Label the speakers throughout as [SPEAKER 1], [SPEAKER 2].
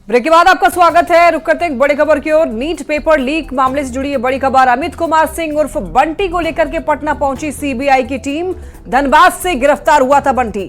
[SPEAKER 1] Break के बाद आपका स्वागत है। रुक करते हैं बड़ी खबर की ओर। नीट पेपर लीक मामले से जुड़ी है बड़ी खबर। अमित कुमार सिंह उर्फ बंटी को लेकर के पटना पहुंची सीबीआई की टीम। धनबाद से गिरफ्तार हुआ था बंटी।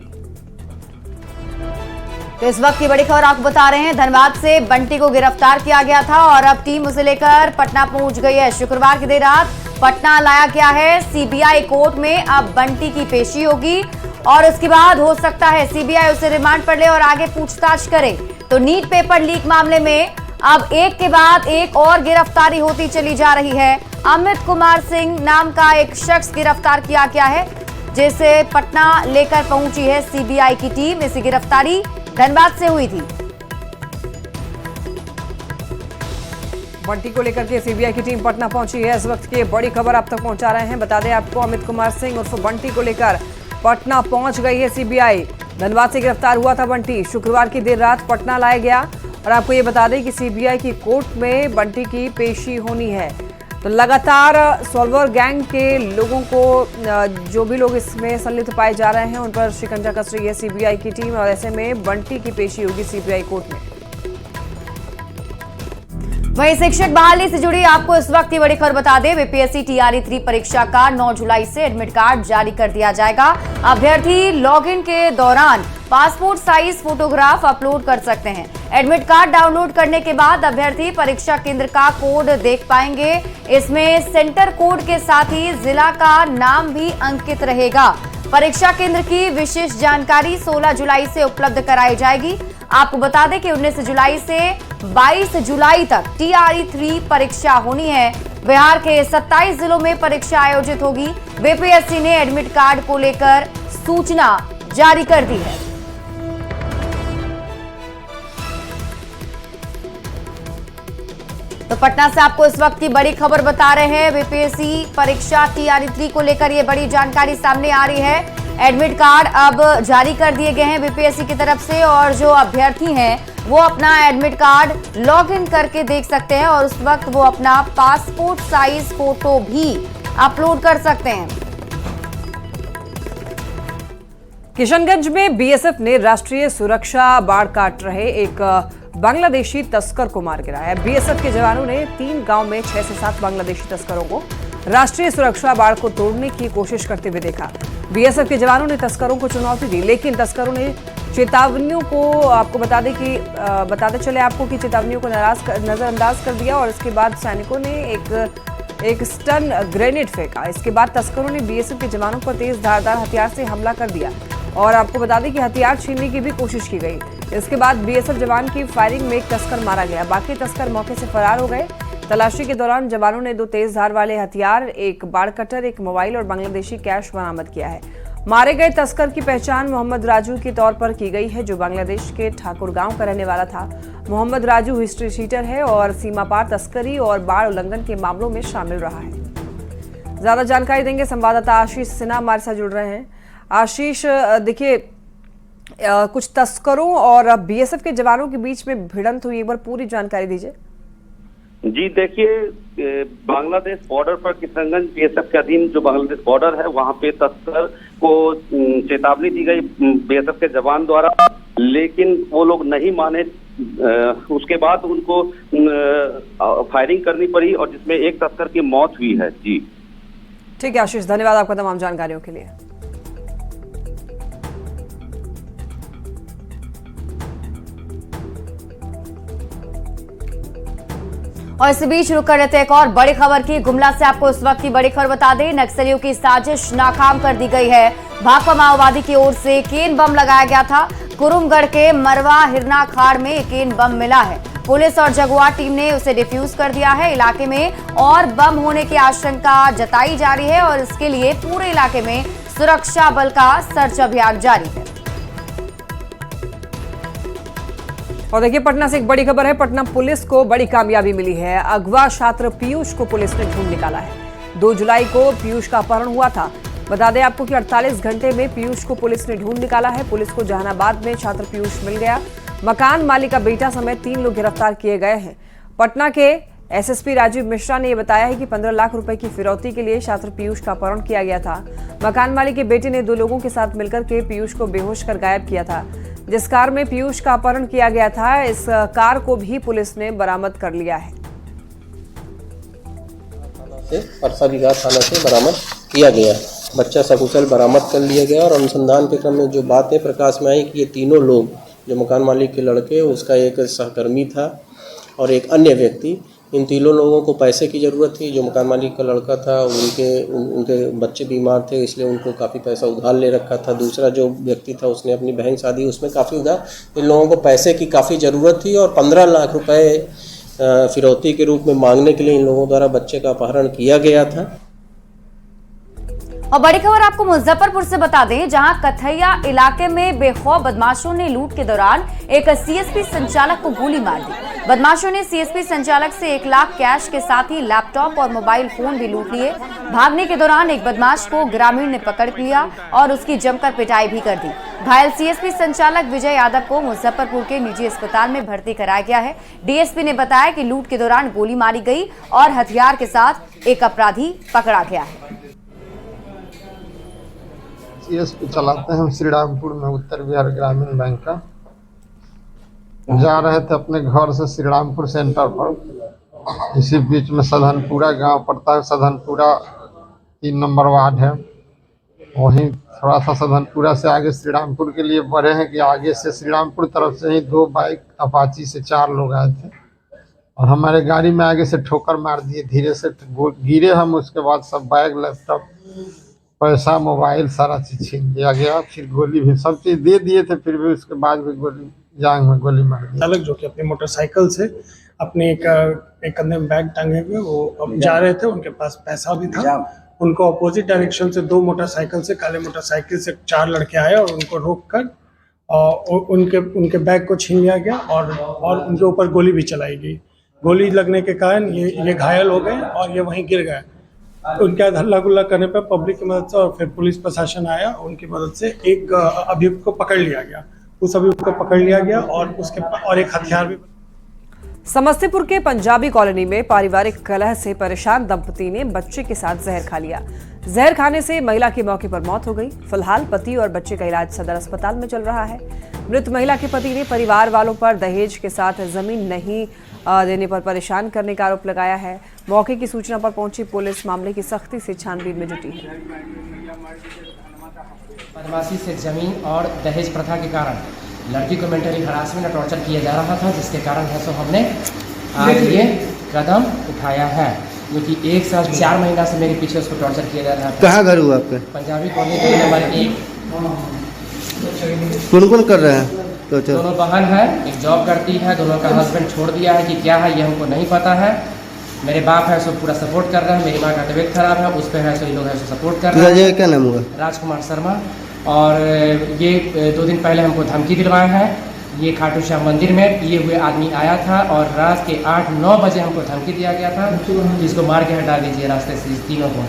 [SPEAKER 2] तो इस वक्त की बड़ी खबर आपको बता रहे हैं, धनबाद से बंटी को गिरफ्तार किया गया था और अब टीम उसे लेकर पटना पहुंच गई है। शुक्रवार की देर रात पटना लाया गया है सीबीआई कोर्ट में। अब बंटी की पेशी होगी और उसके बाद हो सकता है सीबीआई उसे रिमांड पर ले और आगे पूछताछ करे। तो नीट पेपर लीक मामले में अब एक के बाद एक और गिरफ्तारी होती चली जा रही है। अमित कुमार सिंह नाम का एक शख्स गिरफ्तार किया गया है, जिसे पटना लेकर पहुंची है सीबीआई की टीम। इसी गिरफ्तारी धनबाद से हुई थी।
[SPEAKER 1] बंटी को लेकर के सीबीआई की टीम पटना पहुंची है। इस वक्त की बड़ी खबर आप तक पहुंचा रहे हैं। बता दें आपको, अमित कुमार सिंह उर्फ बंटी को लेकर पटना पहुंच गई है सीबीआई। धनबाद से गिरफ्तार हुआ था बंटी। शुक्रवार की देर रात पटना लाया गया और आपको ये बता दें कि सीबीआई की कोर्ट में बंटी की पेशी होनी है। तो लगातार सॉल्वर गैंग के लोगों को, जो भी लोग इसमें संलिप्त पाए जा रहे हैं, उन पर शिकंजा कस रही है सीबीआई की टीम और ऐसे में बंटी की पेशी होगी सीबीआई कोर्ट में।
[SPEAKER 2] वहीं शिक्षक बहाली से जुड़ी आपको इस वक्त की बड़ी खबर बता दें। बीपीएससी टीआरई 3 परीक्षा का 9 जुलाई से एडमिट कार्ड जारी कर दिया जाएगा। अभ्यर्थी लॉगिन के दौरान पासपोर्ट साइज फोटोग्राफ अपलोड कर सकते हैं। एडमिट कार्ड डाउनलोड करने के बाद अभ्यर्थी परीक्षा केंद्र का कोड देख पाएंगे। इसमें सेंटर कोड के साथ ही जिला का नाम भी अंकित रहेगा। परीक्षा केंद्र की विशेष जानकारी 16 जुलाई से उपलब्ध कराई जाएगी। आपको बता दें कि 19 जुलाई से 22 जुलाई तक टीआरई 3 परीक्षा होनी है। बिहार के 27 जिलों में परीक्षा आयोजित होगी। बीपीएससी ने एडमिट कार्ड को लेकर सूचना जारी कर दी है। तो पटना से आपको इस वक्त की बड़ी खबर बता रहे हैं। बीपीएससी परीक्षा टीआरई 3 को लेकर ये बड़ी जानकारी सामने आ रही है। एडमिट कार्ड अब जारी कर दिए गए हैं बीपीएससी की तरफ से और जो अभ्यर्थी हैं वो अपना एडमिट कार्ड लॉगिन करके देख सकते हैं और उस वक्त वो अपना पासपोर्ट साइज फोटो भी अपलोड कर सकते हैं।
[SPEAKER 1] किशनगंज में बीएसएफ ने राष्ट्रीय सुरक्षा बाड़ काट रहे एक बांग्लादेशी तस्कर को मार गिराया। बीएसएफ के जवानों ने 3 गांव में 6 से 7 बांग्लादेशी तस्करों को राष्ट्रीय सुरक्षा बाड़ को तोड़ने की कोशिश करते हुए देखा। बीएसएफ के जवानों ने तस्करों को चुनौती दी, लेकिन तस्करों ने चेतावनियों को, आपको बताते चले आपको कि चेतावनियों को नजरअंदाज कर दिया और इसके बाद सैनिकों ने एक स्टन ग्रेनेड फेंका। इसके बाद तस्करों ने बीएसएफ के जवानों पर तेज धारदार हथियार से हमला कर दिया और आपको बता दें कि हथियार छीनने की भी कोशिश की गई। इसके बाद बीएसएफ जवान की फायरिंग में एक तस्कर मारा गया। बाकी तस्कर मौके से फरार हो गए। तलाशी के दौरान जवानों ने 2 तेज धार वाले हथियार, एक बाड़ कटर, एक मोबाइल और बांग्लादेशी कैश बरामद किया है। मारे गए तस्कर की पहचान मोहम्मद राजू के तौर पर की गई है, जो बांग्लादेश के ठाकुर गांव का रहने वाला था। मोहम्मद राजू हिस्ट्री शीटर है और सीमा पार तस्करी और बाढ़ उल्लंघन के मामलों में शामिल रहा है। ज्यादा जानकारी देंगे संवाददाता आशीष सिन्हा हमारे साथ जुड़ रहे हैं। आशीष, देखिए, कुछ तस्करों और बीएसएफ के जवानों के बीच में भिड़ंत हुई, एक बार पूरी जानकारी दीजिए।
[SPEAKER 3] जी देखिए, बांग्लादेश बॉर्डर पर किशनगंज बीएसएफ के अधीन जो बांग्लादेश बॉर्डर है, वहां पे तस्कर को चेतावनी दी गई बीएसएफ के जवान द्वारा, लेकिन वो लोग नहीं माने। उसके बाद उनको फायरिंग करनी पड़ी और जिसमें एक तस्कर की मौत हुई है। जी
[SPEAKER 1] ठीक है आशीष, धन्यवाद आपका तमाम जानकारियों के लिए।
[SPEAKER 2] और इसी बीच रुक कर रहते एक और बड़ी खबर की। गुमला से आपको इस वक्त की बड़ी खबर बता दें। नक्सलियों की साजिश नाकाम कर दी गई है। भाकपा माओवादी की ओर से केन बम लगाया गया था। कुरुमगढ़ के मरवा हिरना खाड़ में केन बम मिला है। पुलिस और जगुआर टीम ने उसे डिफ्यूज कर दिया है। इलाके में और बम होने की आशंका जताई जा रही है और इसके लिए पूरे इलाके में सुरक्षा बल का सर्च अभियान जारी है।
[SPEAKER 1] और देखिए, पटना से एक बड़ी खबर है। पटना पुलिस को बड़ी कामयाबी मिली है। अगवा छात्र पीयूष को पुलिस ने ढूंढ निकाला है। 2 जुलाई को पीयूष का अपहरण हुआ था। बता दें आपको कि 48 घंटे में पीयूष को पुलिस ने ढूंढ निकाला है। पुलिस को जहानाबाद में छात्र पीयूष मिल गया। मकान मालिक का बेटा समेत 3 लोग गिरफ्तार किए गए हैं। पटना के एसएसपी राजीव मिश्रा ने यह बताया है कि 15 लाख रुपए की फिरौती के लिए छात्र पीयूष का अपहरण किया गया था। मकान मालिक के बेटे ने 2 लोगों के साथ मिलकर के पीयूष को बेहोश कर गायब किया था। जिस कार में पीयूष का अपहरण किया गया था, इस कार को भी पुलिस ने बरामद कर लिया है।
[SPEAKER 4] परसादीघाट थाना से बरामद किया गया। बच्चा सकुशल बरामद कर लिया गया और अनुसंधान के क्रम में जो बातें प्रकाश में आई कि ये तीनों लोग, जो मकान मालिक के लड़के, उसका एक सहकर्मी था और एक अन्य व्यक्ति, इन तीनों लोगों को पैसे की ज़रूरत थी। जो मकान मालिक का लड़का था, उनके बच्चे बीमार थे, इसलिए उनको काफ़ी पैसा उधार ले रखा था। दूसरा जो व्यक्ति था, उसने अपनी बहन शादी, उसमें काफ़ी उधार, इन लोगों को पैसे की काफ़ी ज़रूरत थी और 15 लाख रुपए फिरौती के रूप में मांगने के लिए इन लोगों द्वारा बच्चे का अपहरण किया गया था।
[SPEAKER 2] और बड़ी खबर आपको मुजफ्फरपुर से बता दें, जहां कथैया इलाके में बेखौफ बदमाशों ने लूट के दौरान एक सीएसपी संचालक को गोली मार दी। बदमाशों ने सीएसपी संचालक से 1 लाख कैश के साथ ही लैपटॉप और मोबाइल फोन भी लूट लिए। भागने के दौरान एक बदमाश को ग्रामीण ने पकड़ लिया और उसकी जमकर पिटाई भी कर दी। घायल सीएसपी संचालक विजय यादव को मुजफ्फरपुर के निजी अस्पताल में भर्ती कराया गया है। डीएसपी ने बताया कि लूट के दौरान गोली मारी गई और हथियार के साथ एक अपराधी पकड़ा गया है।
[SPEAKER 5] सीएसपी चलाते हैं श्रीरामपुर में, उत्तर बिहार ग्रामीण बैंक का। जा रहे थे अपने घर से श्रीरामपुर सेंटर पर। इसी बीच में सधनपुरा गांव पड़ता है। सधनपुरा 3 नंबर वार्ड है। वहीं थोड़ा सा सधनपुरा से आगे श्रीरामपुर के लिए बढ़े हैं कि आगे से श्रीरामपुर तरफ से ही 2 बाइक अपाची से 4 लोग आए थे और हमारे गाड़ी में आगे से ठोकर मार दिए। धीरे से गिरे हम। उसके बाद सब बैग, लैपटॉप, पैसा, मोबाइल, सारा चीज छीन लिया गया। फिर गोली भी, सब चीज दे दिए थे, फिर भी उसके बाद भी गोली, जांग में गोली मार दी।
[SPEAKER 6] चालक जो कि अपनी मोटरसाइकिल से अपने एक कंधे में बैग टांगे हुए वो जा रहे थे, उनके पास पैसा भी था। उनको अपोजिट डायरेक्शन से 2 मोटरसाइकिल से, काले मोटरसाइकिल से 4 लड़के आए और उनको रोककर उनके बैग को छीन लिया गया और उनके ऊपर गोली भी चलाई गई। गोली लगने के कारण ये घायल हो गए और ये वहीं गिर गए। उनके हल्ला गुल्ला करने पर पब्लिक की मदद से और फिर पुलिस प्रशासन आया, उनकी मदद से एक अभियुक्त को पकड़ लिया गया। उस अभियुक्त को पकड़ लिया गया और एक हथियार भी।
[SPEAKER 1] समस्तीपुर के पंजाबी कॉलोनी में पारिवारिक कलह से परेशान दंपति ने बच्चे के साथ जहर खा लिया। जहर खाने से महिला की मौके पर मौत हो गई। फिलहाल पति और बच्चे का इलाज सदर अस्पताल में चल रहा है। मृत महिला के पति ने परिवार वालों पर दहेज के साथ जमीन नहीं देने पर परेशान करने का आरोप लगाया है। मौके की सूचना पर पहुंची पुलिस मामले की सख्ती से छानबीन में जुटी है।
[SPEAKER 7] बदमाशी से जमीन और दहेज प्रथा के कारण लड़की को मेंटली हरासमेंट और टॉर्चर किया जा रहा था, जिसके कारण है सो हमने आज ये कदम उठाया है, क्योंकि 1 साल 4 महीना से मेरे पीछे उसको टॉर्चर किया जा रहा था।
[SPEAKER 8] कहाँ घर हुआ आपका?
[SPEAKER 7] Punjabi colony number 1।
[SPEAKER 8] कौन कर रहे हैं?
[SPEAKER 7] दोनों बहन है, एक जॉब करती है, दोनों का हस्बैंड छोड़ दिया है कि क्या है ये हमको नहीं पता है। मेरे बाप है सो पूरा सपोर्ट कर रहा है, मेरी माँ का तबीयत खराब है, उस पर है सो ये लोग है सो सपोर्ट कर रहे हैं।
[SPEAKER 8] क्या नाम हुआ?
[SPEAKER 7] राजकुमार शर्मा। और ये 2 दिन पहले हमको धमकी दिलवाए हैं। ये खाटू श्याम मंदिर में ये हुए आदमी आया था और रात के 8-9 बजे हमको धमकी दिया गया था कि इसको मार के हटा दीजिए रास्ते से, इस तीनों को।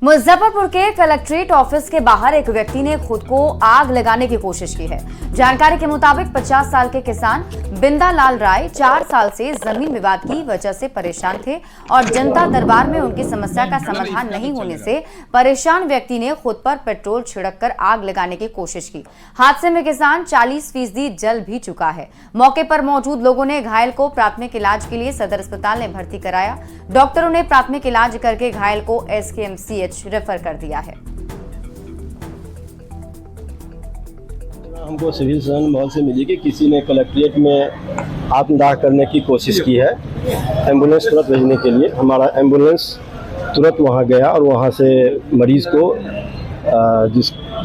[SPEAKER 2] मुजफ्फरपुर के कलेक्ट्रेट ऑफिस के बाहर एक व्यक्ति ने खुद को आग लगाने की कोशिश की है। जानकारी के मुताबिक 50 साल के किसान बिंदा लाल राय 4 साल से जमीन विवाद की वजह से परेशान थे और जनता दरबार में उनकी समस्या का समाधान नहीं होने से परेशान व्यक्ति ने खुद पर पेट्रोल छिड़ककर आग लगाने की कोशिश की। हादसे में किसान 40% जल भी चुका है। मौके पर मौजूद लोगों ने घायल को प्राथमिक इलाज के लिए सदर अस्पताल में भर्ती कराया। डॉक्टरों ने प्राथमिक इलाज करके घायल को SKMCH रेफर कर दिया है।
[SPEAKER 9] हमको सिविल सर्जन मॉल से मिली कि किसी ने कलेक्ट्रेट में आत्मदाह करने की कोशिश की है। एम्बुलेंस तुरंत भेजने के लिए हमारा एम्बुलेंस तुरंत वहां गया और वहां से मरीज को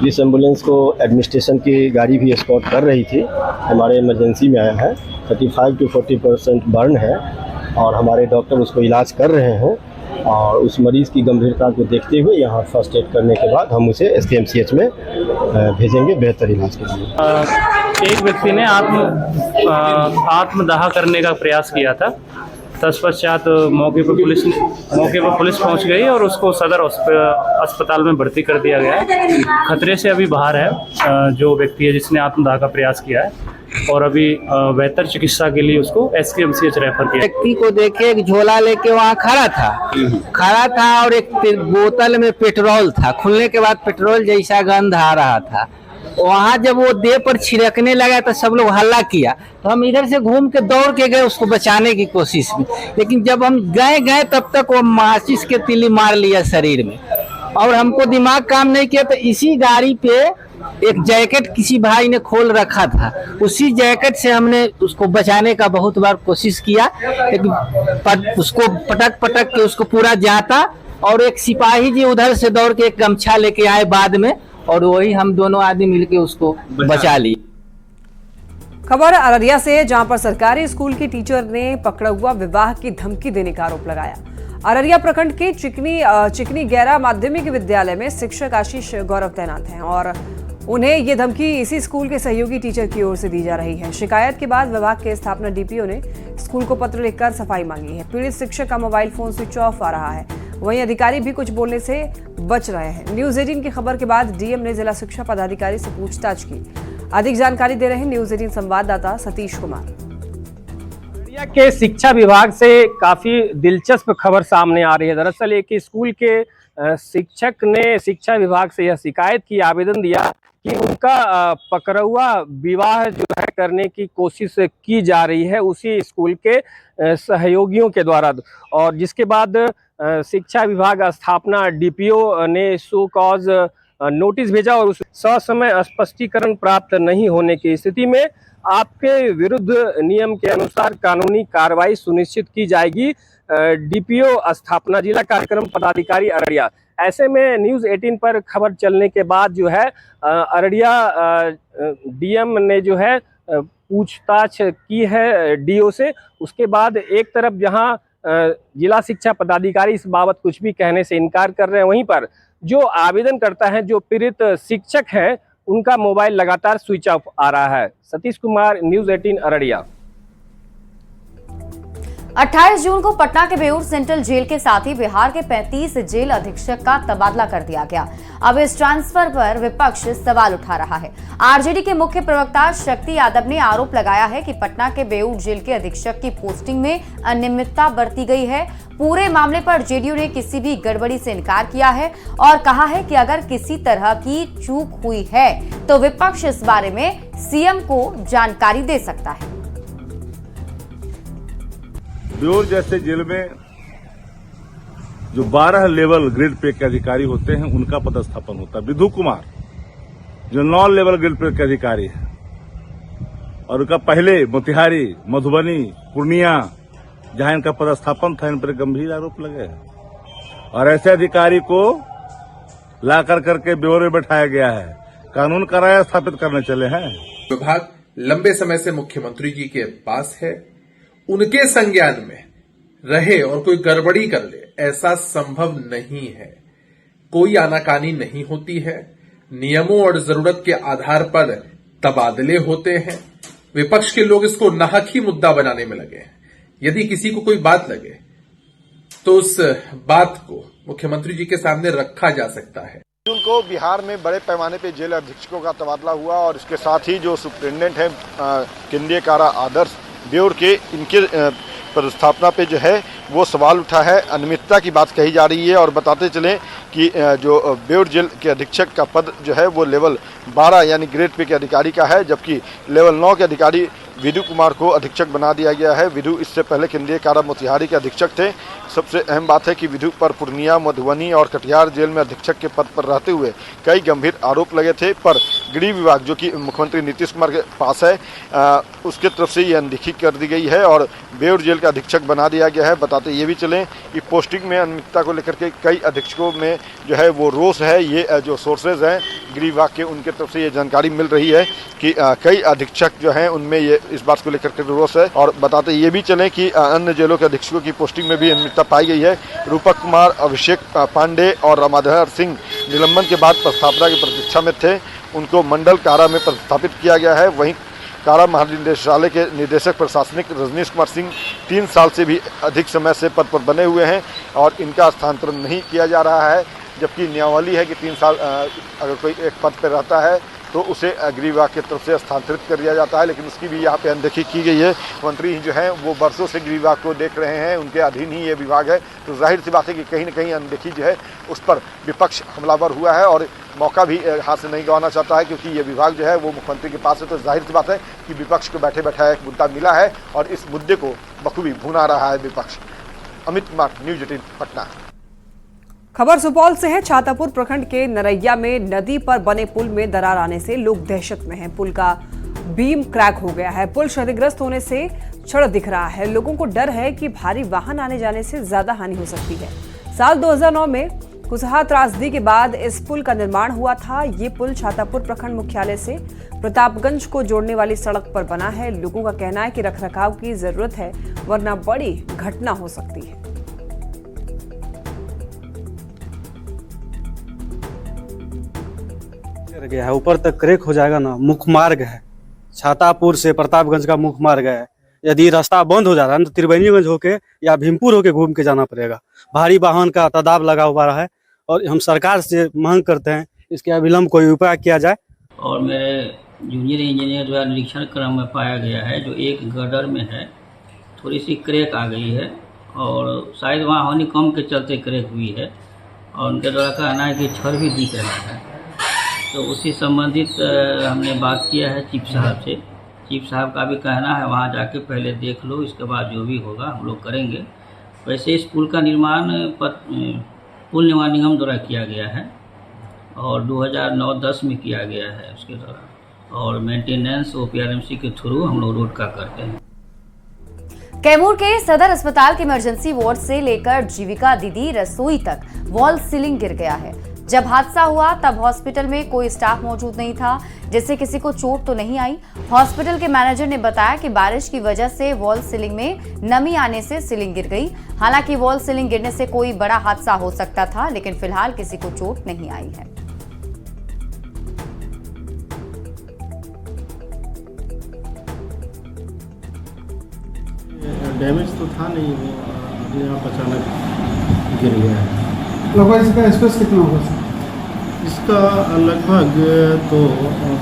[SPEAKER 9] जिस एम्बुलेंस को एडमिनिस्ट्रेशन की गाड़ी भी एस्कॉर्ट कर रही थी, हमारे इमरजेंसी में आया है। 35 to 40% बर्न है और हमारे डॉक्टर उसको इलाज कर रहे हैं और उस मरीज़ की गंभीरता को देखते हुए यहाँ फर्स्ट एड करने के बाद हम उसे SKMCH में भेजेंगे बेहतर इलाज के लिए।
[SPEAKER 10] एक व्यक्ति ने आत्मदाह करने का प्रयास किया था। तत्पश्चात मौके पर पुलिस पहुंच गई और उसको सदर अस्पताल में भर्ती कर दिया गया है। खतरे से अभी बाहर है जो व्यक्ति है जिसने आत्मदाह का प्रयास किया है और अभी बेहतर चिकित्सा के लिए उसको SKMCH रेफर किया।
[SPEAKER 8] व्यक्ति को देखे एक झोला लेके वहाँ खड़ा था और एक बोतल में पेट्रोल था। खुलने के बाद पेट्रोल जैसा गंध आ रहा था वहाँ जब वो देह पर छिड़कने लगा तो सब लोग हल्ला किया, तो हम इधर से घूम के दौड़ के गए उसको बचाने की कोशिश में, लेकिन जब हम गए तब तक वो माचिस के तीली मार लिया शरीर में, और हमको दिमाग काम नहीं किया। तो इसी गाड़ी पे एक जैकेट किसी भाई ने खोल रखा था, उसी जैकेट से हमने उसको बचाने का बहुत बार कोशिश किया, लेकिन उसको पटक के उसको पूरा जाता, और एक सिपाही जी उधर से दौड़ के एक गमछा लेके आए बाद में, और वही हम दोनों आदमी मिलके उसको बचा लिए।
[SPEAKER 1] खबर अररिया से, जहां पर सरकारी स्कूल की टीचर ने पकड़ुआ विवाह की धमकी देने का आरोप लगाया। अररिया प्रखंड के चिकनी गैरा माध्यमिक विद्यालय में शिक्षक आशीष गौरव तैनात हैं और उन्हें ये धमकी इसी स्कूल के सहयोगी टीचर की ओर से दी जा रही है। शिकायत के बाद विभाग के स्थापना डीपीओ ने स्कूल को पत्र लिखकर सफाई मांगी है। पीड़ित शिक्षक का मोबाइल फोन स्विच ऑफ आ रहा है, वहीं अधिकारी भी कुछ बोलने से बच रहे हैं। न्यूज 18 की खबर के बाद डीएम ने जिला शिक्षा पदाधिकारी से पूछताछ की। अधिक जानकारी दे रहे हैं न्यूज 18 संवाददाता सतीश कुमार।
[SPEAKER 11] के शिक्षा विभाग से काफी दिलचस्प खबर सामने आ रही है। दरअसल एक स्कूल के शिक्षक ने शिक्षा विभाग से यह शिकायत की, आवेदन दिया कि उनका पकड़ुआ विवाह जो है करने की कोशिश की जा रही है उसी स्कूल के सहयोगियों के द्वारा, और जिसके बाद शिक्षा विभाग स्थापना डीपीओ ने शो कॉज नोटिस भेजा और उस ससमय स्पष्टीकरण प्राप्त नहीं होने की स्थिति में आपके विरुद्ध नियम के अनुसार कानूनी कार्रवाई सुनिश्चित की जाएगी। डीपीओ स्थापना जिला कार्यक्रम पदाधिकारी अररिया। ऐसे में न्यूज 18 पर खबर चलने के बाद जो है अररिया डीएम ने जो है पूछताछ की है डीओ से। उसके बाद एक तरफ जहां जिला शिक्षा पदाधिकारी इस बाबत कुछ भी कहने से इनकार कर रहे हैं, वहीं पर जो आवेदन करता है, जो पीड़ित शिक्षक हैं, उनका मोबाइल लगातार स्विच ऑफ आ रहा है। सतीश कुमार, न्यूज 18 अररिया।
[SPEAKER 2] 28 जून को पटना के बेऊर सेंट्रल जेल के साथ ही बिहार के 35 जेल अधीक्षक का तबादला कर दिया गया। अब इस ट्रांसफर पर विपक्ष सवाल उठा रहा है। आरजेडी के मुख्य प्रवक्ता शक्ति यादव ने आरोप लगाया है कि पटना के बेऊर जेल के अधीक्षक की पोस्टिंग में अनियमितता बरती गई है। पूरे मामले पर जेडीयू ने किसी भी गड़बड़ी से इनकार किया है और कहा है कि अगर किसी तरह की चूक हुई है तो विपक्ष इस बारे में सीएम को जानकारी दे सकता है।
[SPEAKER 12] बेऊर जैसे जेल में जो 12 लेवल ग्रेड पे के अधिकारी होते हैं उनका पदस्थापन होता है। विधु कुमार जो 9 लेवल ग्रेड पे के अधिकारी है और उनका पहले मोतिहारी, मधुबनी, पूर्णिया जहां इनका पदस्थापन था, इन पर गंभीर आरोप लगे और ऐसे अधिकारी को ला करके बेऊर में बैठाया गया है। कानून का राय स्थापित करने चले हैं।
[SPEAKER 13] विभाग लंबे समय से मुख्यमंत्री जी के पास है, उनके संज्ञान में रहे और कोई गड़बड़ी कर ले, ऐसा संभव नहीं है। कोई आनाकानी नहीं होती है। नियमों और जरूरत के आधार पर तबादले होते हैं। विपक्ष के लोग इसको नाहक ही मुद्दा बनाने में लगे हैं। यदि किसी को कोई बात लगे तो उस बात को मुख्यमंत्री जी के सामने रखा जा सकता है।
[SPEAKER 14] उनको बिहार में बड़े पैमाने पे जेल अधीक्षकों का तबादला हुआ और इसके साथ ही जो सुप्रिटेंडेंट है केंद्रीय कारा आदर्श बेऊर के, इनके पदस्थापना पे जो है वो सवाल उठा है। अनियमितता की बात कही जा रही है और बताते चलें कि जो बेऊर जेल के अधीक्षक का पद जो है वो लेवल 12 यानी ग्रेड पे के अधिकारी का है, जबकि लेवल 9 के अधिकारी विधु कुमार को अधीक्षक बना दिया गया है। विधु इससे पहले केंद्रीय कारा मोतिहारी के अधीक्षक थे। सबसे अहम बात है कि विधु पर पूर्णिया, मधुबनी और कटिहार जेल में अधीक्षक के पद पर रहते हुए कई गंभीर आरोप लगे थे, पर गृह विभाग जो कि मुख्यमंत्री नीतीश कुमार के पास है उसके तरफ से ये अनदेखी कर दी गई है और बेऊर जेल का अधीक्षक बना दिया गया है। बताते ये भी चलें कि पोस्टिंग में अनियमितता को लेकर के कई अधीक्षकों में जो है वो रोष है। ये जो सोर्सेज हैं गृह विभाग के, उनके तरफ से ये जानकारी मिल रही है कि कई अधीक्षक जो हैं उनमें ये इस बात को लेकर के रोष है। और बताते ये भी चलें कि अन्य जेलों के अधीक्षकों की पोस्टिंग में भी अनियमितता पाई गई है। रूपक कुमार, अभिषेक पांडे और रामाधर सिंह निलंबन के बाद प्रस्थापना की प्रतीक्षा में थे, उनको मंडल कारा में प्रस्थापित किया गया है। वहीं कारा महानिदेशालय के निदेशक प्रशासनिक रजनीश कुमार सिंह 3 साल से भी अधिक समय से पद पर बने हुए हैं और इनका स्थानांतरण नहीं किया जा रहा है, जबकि नियमावली है कि 3 साल अगर कोई एक पद पर रहता है तो उसे गृह विभाग की तरफ से स्थानांतरित कर दिया जाता है, लेकिन उसकी भी यहाँ पे अनदेखी की गई है। मंत्री जो हैं वो बरसों से गृह विभाग को देख रहे हैं, उनके अधीन ही ये विभाग है, तो जाहिर सी बात है कि कहीं न कहीं अनदेखी जो है उस पर विपक्ष हमलावर हुआ है और मौका भी हाथ से नहीं गंवाना चाहता है, क्योंकि ये विभाग जो है वो मुख्यमंत्री के पास है। तो जाहिर सी बात है कि विपक्ष को बैठे बैठा एक मुद्दा मिला है और इस मुद्दे को बखूबी भुना रहा है विपक्ष। अमित कुमार, न्यूज 18 पटना।
[SPEAKER 1] खबर सुपौल से है। छातापुर प्रखंड के नरैया में नदी पर बने पुल में दरार आने से लोग दहशत में हैं। पुल का बीम क्रैक हो गया है। पुल क्षतिग्रस्त होने से क्षण दिख रहा है। लोगों को डर है कि भारी वाहन आने जाने से ज्यादा हानि हो सकती है। साल 2009 में कुसहा त्रासदी के बाद इस पुल का निर्माण हुआ था। ये पुल छातापुर प्रखंड मुख्यालय से प्रतापगंज को जोड़ने वाली सड़क पर बना है। लोगों का कहना है कि रखरखाव की जरूरत है, वरना बड़ी घटना हो सकती है।
[SPEAKER 15] गया है, ऊपर तक क्रैक हो जाएगा ना। मुख्य मार्ग है, छातापुर से प्रतापगंज का मुख्य मार्ग है। यदि रास्ता बंद हो जा रहा है तो त्रिवेणीगंज होके या भीमपुर होके घूम के जाना पड़ेगा। भारी वाहन का तादाद लगा हुआ है और हम सरकार से मांग करते हैं इसके अविलंब कोई उपाय किया जाए।
[SPEAKER 16] और मेरे जूनियर इंजीनियर द्वारा निरीक्षण क्रम में पाया गया है जो एक गर्डर में है थोड़ी सी क्रैक आ गई है और शायद वहाँ हनीकॉम के चलते क्रैक हुई है और उनके द्वारा कहना है कि छड़ भी दिख रहा है। तो उसी संबंधित हमने बात किया है चीफ साहब से। चीफ साहब का भी कहना है वहाँ जाके पहले देख लो, इसके बाद जो भी होगा हम लोग करेंगे। वैसे इस पुल का निर्माण पुल निर्माण निगम द्वारा किया गया है और 2009-10 में किया गया है उसके दौरान, और मेंटेनेंस OPRMC के थ्रू हम लोग रोड का करते हैं।
[SPEAKER 2] कैमूर के सदर अस्पताल के इमरजेंसी वार्ड से लेकर जीविका दीदी रसोई तक वॉल सीलिंग गिर गया है। जब हादसा हुआ तब हॉस्पिटल में कोई स्टाफ मौजूद नहीं था, जिससे किसी को चोट तो नहीं आई। हॉस्पिटल के मैनेजर ने बताया कि बारिश की वजह से वॉल सीलिंग में नमी आने से सीलिंग गिर गई। हालांकि वॉल सीलिंग गिरने से कोई बड़ा हादसा हो सकता था, लेकिन फिलहाल किसी को चोट नहीं आई है।
[SPEAKER 17] डैमेज तो था नहीं, वो अपने आप अचानक गिर गया है।
[SPEAKER 6] लगभग इसका स्पेस कितना होगा?
[SPEAKER 17] इसका लगभग तो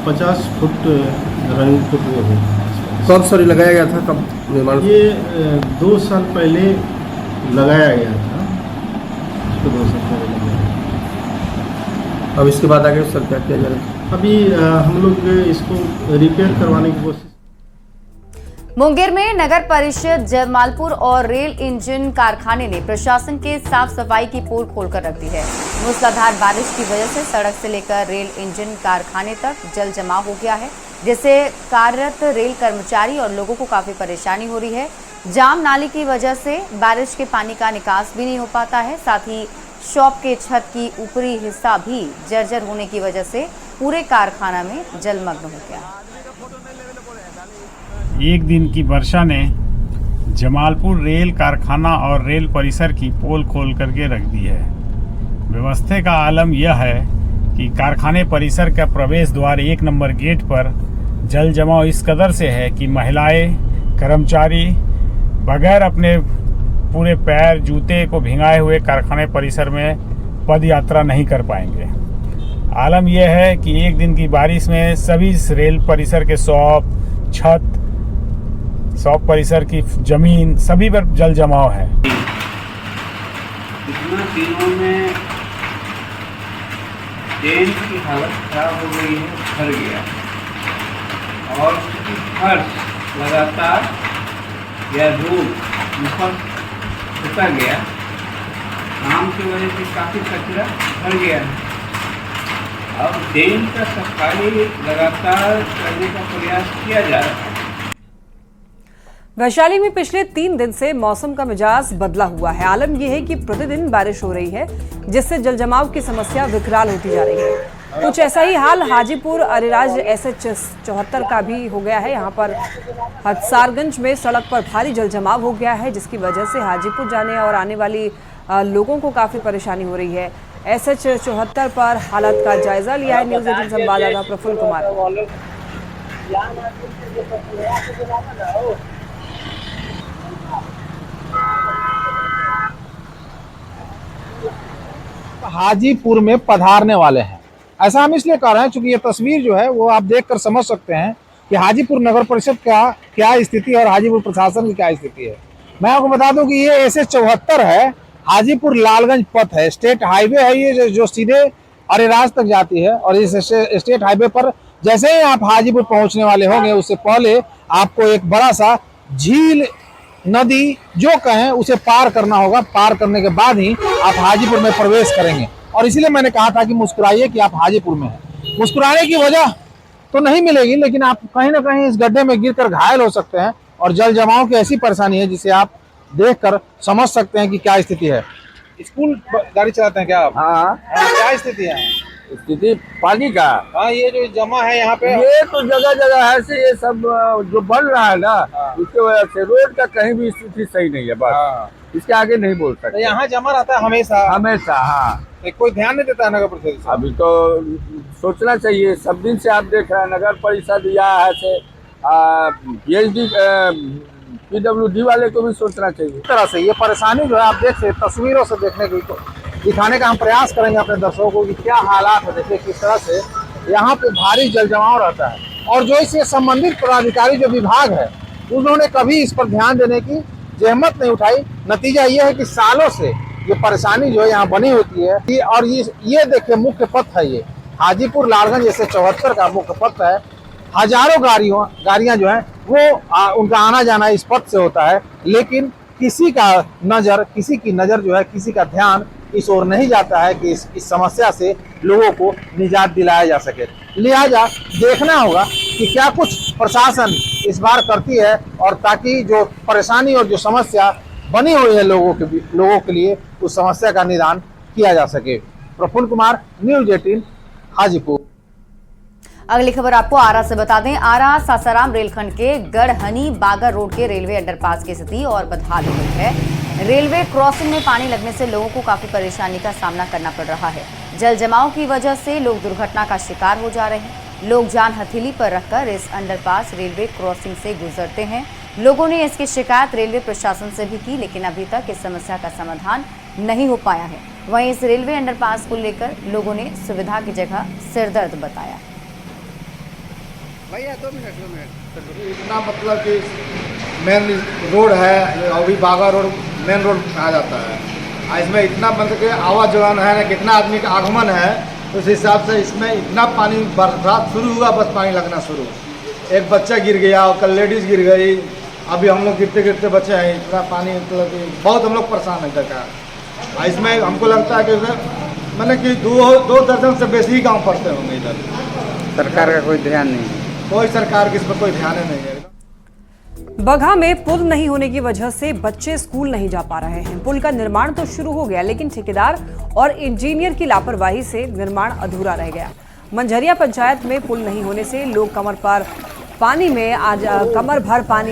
[SPEAKER 17] 50 फुट रनिंग फुट वो है।
[SPEAKER 4] कब सॉरी लगाया गया था, कब निर्माण?
[SPEAKER 17] ये 2 साल पहले लगाया गया था, इसको 2 साल पहले लगाया।
[SPEAKER 4] अब इसके बाद आगे सर क्या किया जाएगा?
[SPEAKER 17] अभी हम लोग इसको रिपेयर करवाने की कोशिश।
[SPEAKER 2] मुंगेर में नगर परिषद जमालपुर और रेल इंजन कारखाने ने प्रशासन के साफ सफाई की पोल खोलकर रख दी है। मूसलाधार बारिश की वजह से सड़क से लेकर रेल इंजन कारखाने तक जल जमाव हो गया है, जिससे कार्यरत रेल कर्मचारी और लोगों को काफी परेशानी हो रही है। जाम नाली की वजह से बारिश के पानी का निकास भी नहीं हो पाता है। साथ ही शॉप के छत की ऊपरी हिस्सा भी जर्जर होने की वजह से पूरे कारखाना में जलमग्न हो गया है।
[SPEAKER 18] एक दिन की वर्षा ने जमालपुर रेल कारखाना और रेल परिसर की पोल खोल करके रख दी है। व्यवस्था का आलम यह है कि कारखाने परिसर का प्रवेश द्वार 1 नंबर गेट पर जल जमाव इस कदर से है कि महिलाएं, कर्मचारी बगैर अपने पूरे पैर जूते को भिंगाए हुए कारखाने परिसर में पद यात्रा नहीं कर पाएंगे। आलम यह है कि एक दिन की बारिश में सभी रेल परिसर के शॉप परिसर की जमीन सभी पर जल जमाव है।
[SPEAKER 19] इतना दिनों में ट्रेन की हालत खराब हो गई है, भर गया और फर्श लगातार या रूट ऊपर उतर गया। काम की वजह से काफ़ी कचरा भर गया है। अब ट्रेन का सफाई लगातार करने का प्रयास किया जा रहा है।
[SPEAKER 1] वैशाली में पिछले 3 दिन से मौसम का मिजाज बदला हुआ है। आलम यह है कि प्रतिदिन बारिश हो रही है, जिससे जलजमाव की समस्या विकराल होती जा रही है। कुछ ऐसा ही हाल हाजीपुर अरेराज SH 74 का भी हो गया है। यहाँ पर हदसारगंज में सड़क पर भारी जलजमाव हो गया है, जिसकी वजह से हाजीपुर जाने और आने वाली लोगों को काफी परेशानी हो रही है। SH 74 पर हालत का जायजा लिया है न्यूज 18 संवाददाता प्रफुल्ल कुमार।
[SPEAKER 20] हाजीपुर में पधारने वाले हैं, ऐसा हम इसलिए कह रहे हैं क्योंकि ये तस्वीर जो है वो आप देखकर समझ सकते हैं कि हाजीपुर नगर परिषद का क्या स्थिति है और हाजीपुर प्रशासन की क्या स्थिति है। मैं आपको बता दूं कि ये SH 74 है, हाजीपुर लालगंज पथ है, स्टेट हाईवे है ये जो सीधे अरेराज तक जाती है। और इस स्टेट हाईवे पर जैसे ही आप हाजीपुर पहुंचने वाले होंगे उससे पहले आपको एक बड़ा सा झील, नदी जो कहें उसे पार करना होगा। पार करने के बाद ही आप हाजीपुर में प्रवेश करेंगे। और इसीलिए मैंने कहा था कि मुस्कुराइए कि आप हाजीपुर में हैं। मुस्कुराने की वजह तो नहीं मिलेगी, लेकिन आप कहीं ना कहीं इस गड्ढे में गिरकर घायल हो सकते हैं। और जल जमाव की ऐसी परेशानी है जिसे आप देखकर समझ सकते हैं कि क्या स्थिति है। स्कूल गाड़ी चलाते हैं क्या आप? हाँ। क्या स्थिति है?
[SPEAKER 21] स्थिति पानी का।
[SPEAKER 20] हाँ, ये जो जमा है यहाँ पे,
[SPEAKER 21] ये तो जगह जगह है से ये सब जो बन रहा है ना, उसके वजह से रोड का कहीं भी स्थिति सही नहीं है। बस इसके आगे नहीं बोल सकते।
[SPEAKER 20] यहाँ जमा रहता है हमेशा
[SPEAKER 21] हमेशा। हाँ,
[SPEAKER 20] कोई ध्यान नहीं देता नगर परिषद।
[SPEAKER 21] अभी तो सोचना चाहिए। सब दिन से आप देख रहे हैं नगर परिषद या है से PhD PWD वाले को भी सोचना चाहिए।
[SPEAKER 20] इस तरह से ये परेशानी जो है आप देख सकते, तस्वीरों से देखने की तो दिखाने का हम प्रयास करेंगे अपने दर्शकों को कि क्या हालात है। देखिए किस तरह से यहाँ पे भारी जल जमाव रहता है। और जो इससे संबंधित पदाधिकारी जो विभाग है उन्होंने कभी इस पर ध्यान देने की जहमत नहीं उठाई। नतीजा ये है कि सालों से ये परेशानी जो है यहाँ बनी होती है। और ये देखिए मुख्य पथ है, ये हाजीपुर लालगंज जैसे 74 का मुख्य पथ है। हजारों गाड़ियां जो है वो उनका आना जाना इस पथ से होता है, लेकिन किसी की नजर जो है, किसी का ध्यान इस ओर नहीं जाता है कि इस समस्या से लोगों को निजात दिलाया जा सके। लिहाजा देखना होगा कि क्या कुछ प्रशासन इस बार करती है, और ताकि जो परेशानी और जो समस्या बनी हुई है लोगों के लिए उस समस्या का निदान किया जा सके। प्रफुल्ल कुमार, न्यूज़ 18 हाजीपुर।
[SPEAKER 2] अगली खबर आपको आरा से बता दें। आरा सासाराम रेलखंड के गढ़हनी बागर रोड के रेलवे अंडरपास की स्थिति और बदहाल हो गई है। रेलवे क्रॉसिंग में पानी लगने से लोगों को काफी परेशानी का सामना करना पड़ रहा है। जल जमाव की वजह से लोग दुर्घटना का शिकार हो जा रहे हैं। लोग जान हथेली पर रखकर इस अंडरपास रेलवे क्रॉसिंग से गुजरते हैं। लोगों ने इसकी शिकायत रेलवे प्रशासन से भी की, लेकिन अभी तक इस समस्या का समाधान नहीं हो पाया है। वहीं इस रेलवे अंडरपास को लेकर लोगों ने सुविधा की जगह सिरदर्द बताया।
[SPEAKER 21] भैया 2 मिनट इतना मतलब कि मेन रोड है, अभी बागा रोड मेन रोड कहा जाता है। इसमें इतना मतलब कि आवागमन है ना, कितना आदमी का आगमन है, उस हिसाब से इसमें इतना पानी बरसात शुरू हुआ बस पानी लगना शुरू। एक बच्चा गिर गया और कल लेडीज गिर गई। अभी हम लोग गिरते गिरते बचे हैं। इतना पानी मतलब कि बहुत हम लोग परेशान है सरकार। इसमें हमको लगता है कि मतलब कि 2 दर्जन से बेसी गाँव पड़ते होंगे इधर। सरकार का कोई ध्यान नहीं है, कोई सरकार की इस पर कोई ध्यान नहीं है।
[SPEAKER 1] बगहा में पुल नहीं होने की वजह से बच्चे स्कूल नहीं जा पा रहे हैं। पुल का निर्माण तो शुरू हो गया, लेकिन ठेकेदार और इंजीनियर की लापरवाही से निर्माण अधूरा रह गया। मंझरिया पंचायत में पुल नहीं होने से लोग कमर भर पानी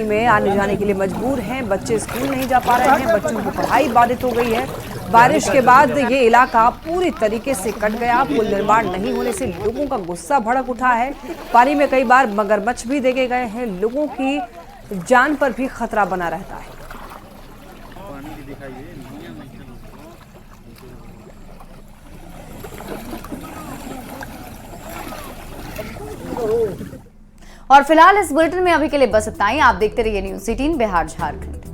[SPEAKER 1] में आने जाने के लिए मजबूर हैं। बच्चे स्कूल नहीं जा पा रहे हैं, बच्चों की पढ़ाई बाधित हो गई है। बारिश के बाद ये इलाका पूरी तरीके से कट गया। पुल निर्माण नहीं होने से लोगों का गुस्सा भड़क उठा है। पानी में कई बार मगरमच्छ भी देखे गए हैं। लोगों की जान पर भी खतरा बना रहता है।
[SPEAKER 2] और फिलहाल इस बुलेटिन में अभी के लिए बस इतना ही। आप देखते रहिए न्यूज़ 18 बिहार झारखंड।